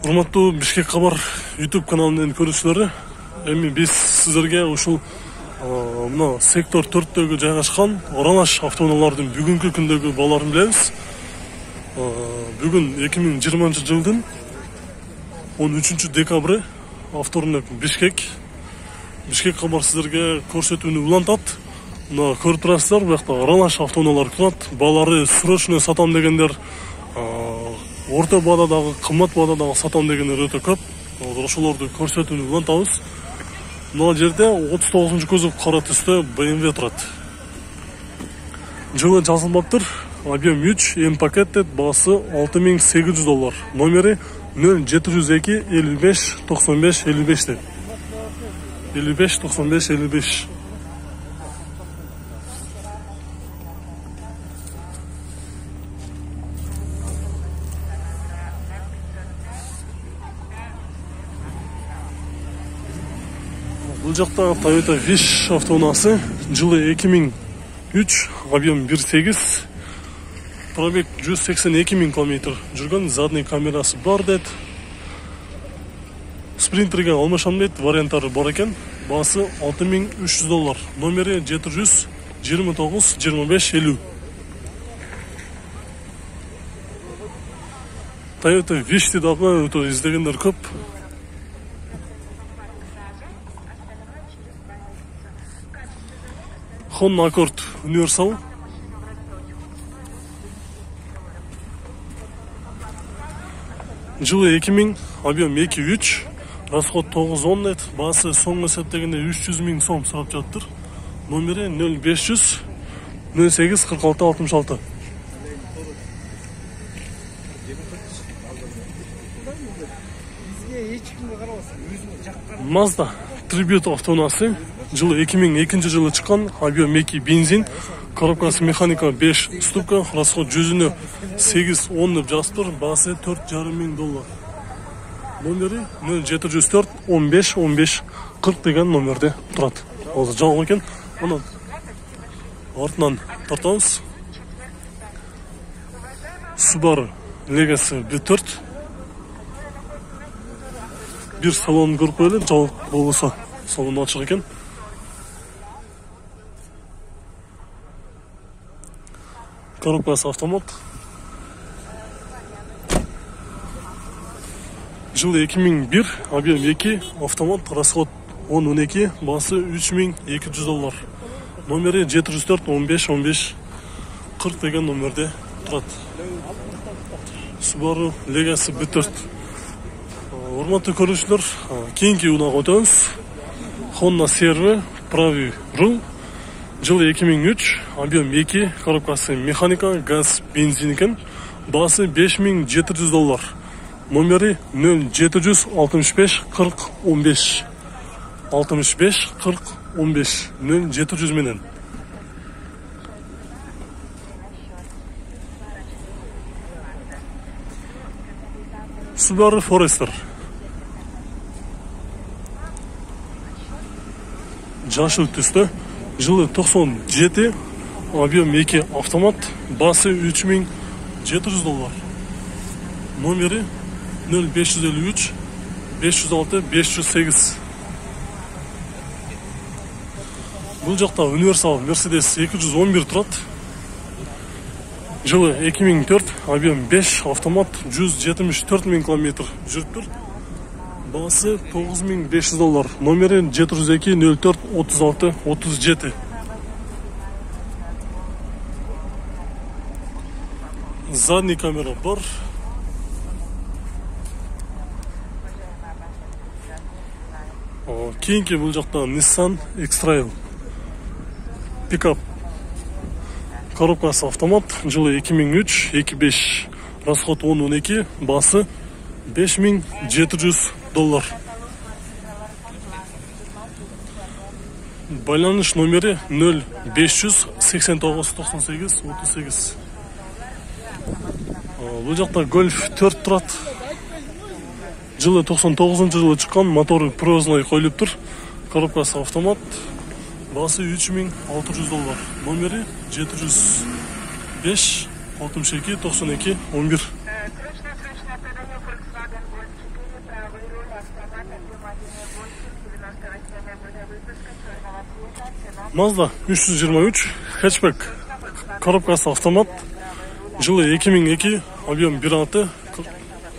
Урматтуу Бишкек кабар YouTube каналынын көрүүчүлөрү, эми биз сиздерге ушул мына сектор 4-төгү жайгашкан Оранаш автоунаалардын бүгүнкү күндөгү бааларын билебиз. Бүгүн 2020 жылдын 13-декабры авторунок Бишкек кабар сиздерге көрсөтүүнү улантат. Мына көрүп турасыздар, буякта Оранаш автоунаалар турат. Баалары срочно сатам дегендер, орто баадагы, кымбат баадагы сатам дегендер өтө көп. Ошолорду көрсөтүүнү улантабыз. Мына жерде 39-кузов кара түстө BMW турат. Жылы жазылбаптыр. Объем 3, М-пакет баасы $6,800. Номери 0702 55 95 55 55 95 55. Бул жакта Toyota Wish автоунаасы, жылы 2003, объем 1.8, пробег 182 000 км жүргөн, задний камерасы бар дейт. Спринтерге алмашам дейт, варианттары бар экен. Баасы $6,300. Номери 700 29 25 50. Toyota Wish'ти дагы өтө издегендер көп. Honda Accord универсал. Жылы 2000, объем 2.3, расход 910 дейт, баасы соңғы эсептегенде 300 000 сом сурап жатыр. Номери 0500 08 46 66. Mazda Tribute автоунаасы, жылы 2002 жылы чыккан, объем 2 бензин, коробкасы механика 5 ступка, расход жүзүнө 8-10 деп жазыптыр, баасы $4,500. Номери 0704 15 15 40 деген номерде турат. Азыр жабык экен. Анан артынан тартабыз. Subaru Legacy B4. Бир салонун көрүп коелу, жабык болбосо салон ачык экен. Коробкасы автомат. Жылы 2001, объем 2, автомат, расход 10-12, баасы $3,200. Номери 704 15 15 40 деген номерде турат. Subaru Legacy B4. Урматтуу көрүүчүлөр, кийинки унаага өтөбүз. Honda CR-V правый руль. Жылы 2003, объем 2, коробкасы механика, газ, бензин экен. Баасы $5,700. Номери 0700 65 40 15 65 40 15 0700 менен. Subaru Forester. Жашыл түстө, жылы 97, объем 2 автомат, баасы $3,700. Номери 0553 506 508. Бул жакта универсал Mercedes 211 турат. Жылы 2004, объем 5 автомат, 174 000 км жүрүптүр. Баасы $9,500. Номери 702 04 36 37. Задний камера бар. Кийинки бул жакта Nissan X-Trail пикап. Коробкасы автомат, жылы 2003, 2.5, расход 10-12, баасы $5,700. Байланыш номери 0500 89 98 38. Бул жакта Golf 4 турат. Жылы 99 жылы чыккан, мотору привозной коюлуптур. Коробкасы автомат, баасы $3,600. Номери 705 62 92 11. Mazda 323 hatchback, коробкасы автомат, жылы 2002, объем 1.6,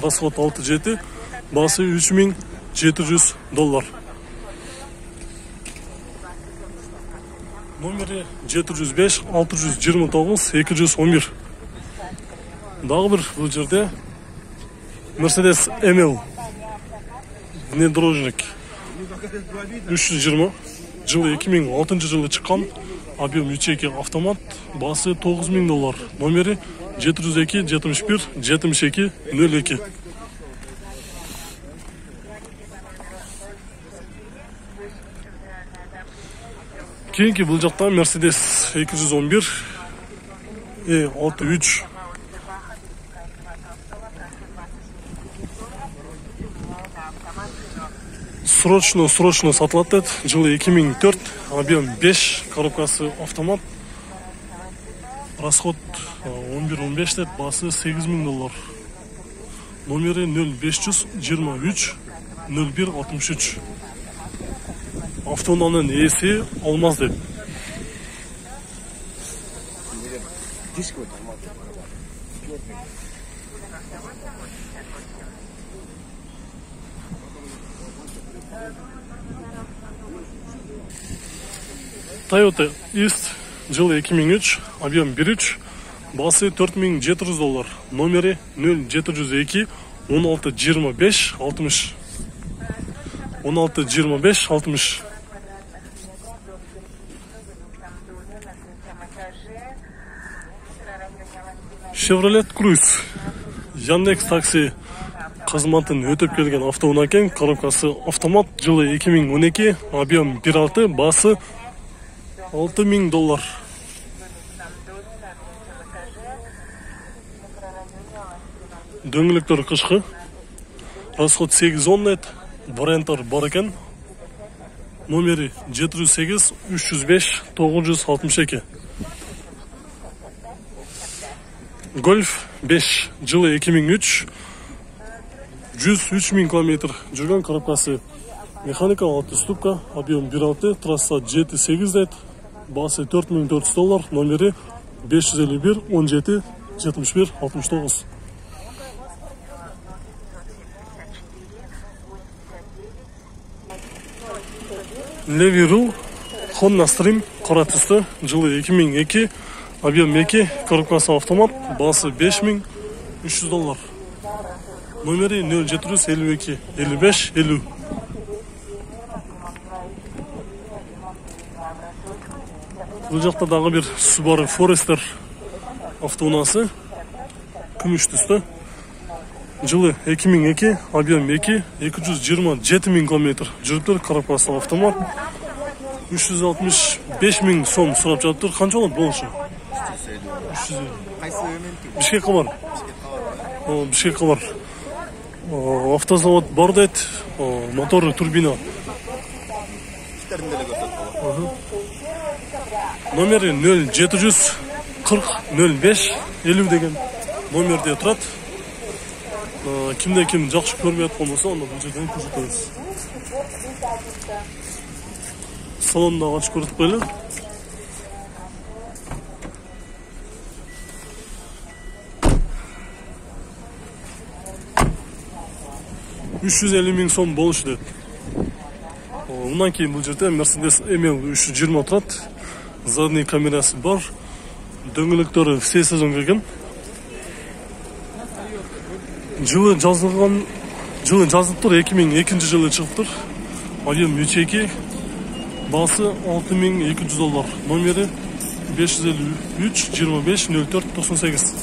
расход 6.7, басы $3700. Номері 705 629 211. Дағы бір бұл жерде Mercedes ML внедорожник 320, жылы 2006 жылы шыққан, объем 3.2 автомат, басы $9000. Номері 702 71 72 02. Кейінгі бұл жақта Mercedes 211 E63. Срочно сатылады. Жылы 2004, объем 5, коробкасы автомат. Расход 11-15 деді, басы $8000. Номері 0523 01 63. Автоунаның иесі Алмаз деді. Toyota East, жылы 2003, объем 1.3, басы $4700. Номері 0702 16 25 60. 16 25 60. Chevrolet Cruze, Яндекс такси қызматын өтіп келген автоунаа екен, коробкасы автомат, жылы 2012, объем 1.6, басы $6000. Дөңгелектер қышқы, расход 810 деді, варианттар бар екен. Номері 708 305 962. Golf 5, жылы 2003, 103 000 км жүрген, коробкасы механика, 6 ступка, объем 1.6, трасса 7-8 деді, басы $4400. Номері 551 17 71 69. Leviru Honda Stream қара түсті, жылы 2002, объем 2, коробкасы автомат, басы $5300. Номері 0752 55 50. Бұл жақта дағы бір Subaru Forester автоунасы, күміш түсті, жылы 2002, объем 2, 227 000 км жүріптір, коробкасы автомат, $365 000 сұрап жатыр. Қанша олады болушы? Бішкекке бар. Бішкекке бар. Автозавод бар деді, моторы, турбина. Номері 0740 05 50 деген номерде тұрады. Кімде-кім жақсы көрмей атқан болса, онда бұл жерден көрсетеміз. Салонда ашып көрдік қойлы. $350 000 болушы деді. Онан кейін бұл жерде Mercedes ML 320 тұрады. Задний камерасы бар. Дөңгелектері все сезон келген. Жылы жазылып тұр, 2002 жылы шығып тұр. Объем 3.2, басы $6200. Номері 553 25 04 98.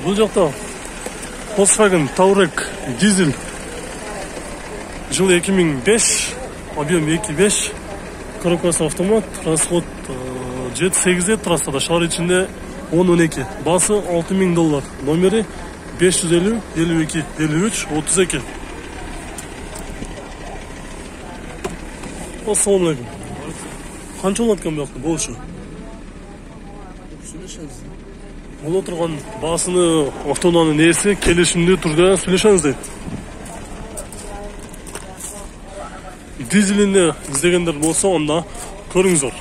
Бұл жақта Volkswagen Touareg дизель, жылы 2005, объем 2.5, коробкасы автомат, расход 7-8, трассада шар içinde 10-12, басы $6000. Номері 550 52 53 32. Ассаламалейкум. Қанша болады екен бұл жақта болушы? Бұл отырған басыны автоунаанын ээси келишимдүү түрдө сүйлөшөңүз дейт. Дизелинде издегендер болсо, онда көрүңүздөр.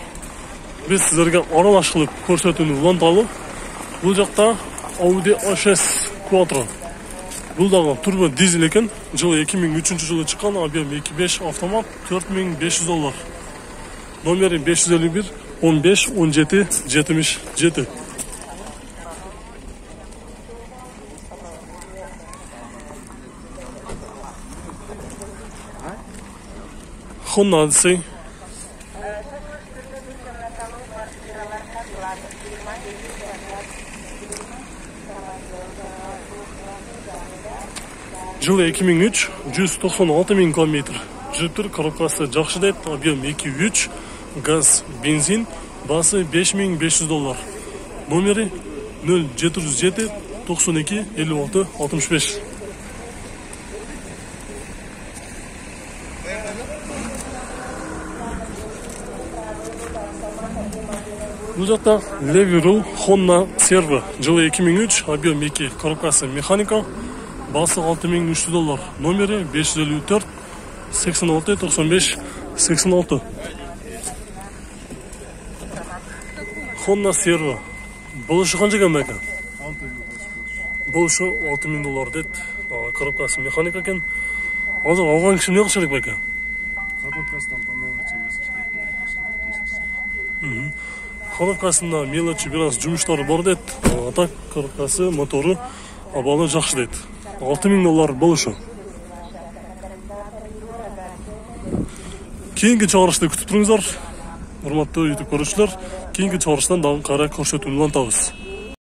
Биз силерге аралаш кылып көрсөтүүнү уланталы. Бул жакта Audi A6 Quattro. Бул дагы турбо дизель экен. Жылы 2003 чыккан, объем 2.5 автомат, $4500. Номери 551 15 17 77. Honda Odyssey. Жылы 2003, 196 000 км. Жүрүптүр, коробкасы жакшы дейт, объем 2.3, газ, бензин, басы $5500. Номери 0707 92 56 65. Бул жакта Leviru Honda Servo. Жылы 2003, объем 2, коробкасы механика, басы $6300. Номери 554 86 95 86. Honda Servo. Болушу канча экен байка? Болушу $6000 дейт. Коробкасы механика экен. Азыр алган киши эмне кылыш керек байка? Коробкасында мелочи бир аз жумуштары бар дейт. Так коробкасы, мотору, абалы жакшы дейт. $6000 болушу. Кийинки чыгарышты күтүп туруңуздар. Урматтуу YouTube көрүүчүлөр, кийинки чыгарыштан дагы кайра көрсөтүүнү улантабыз.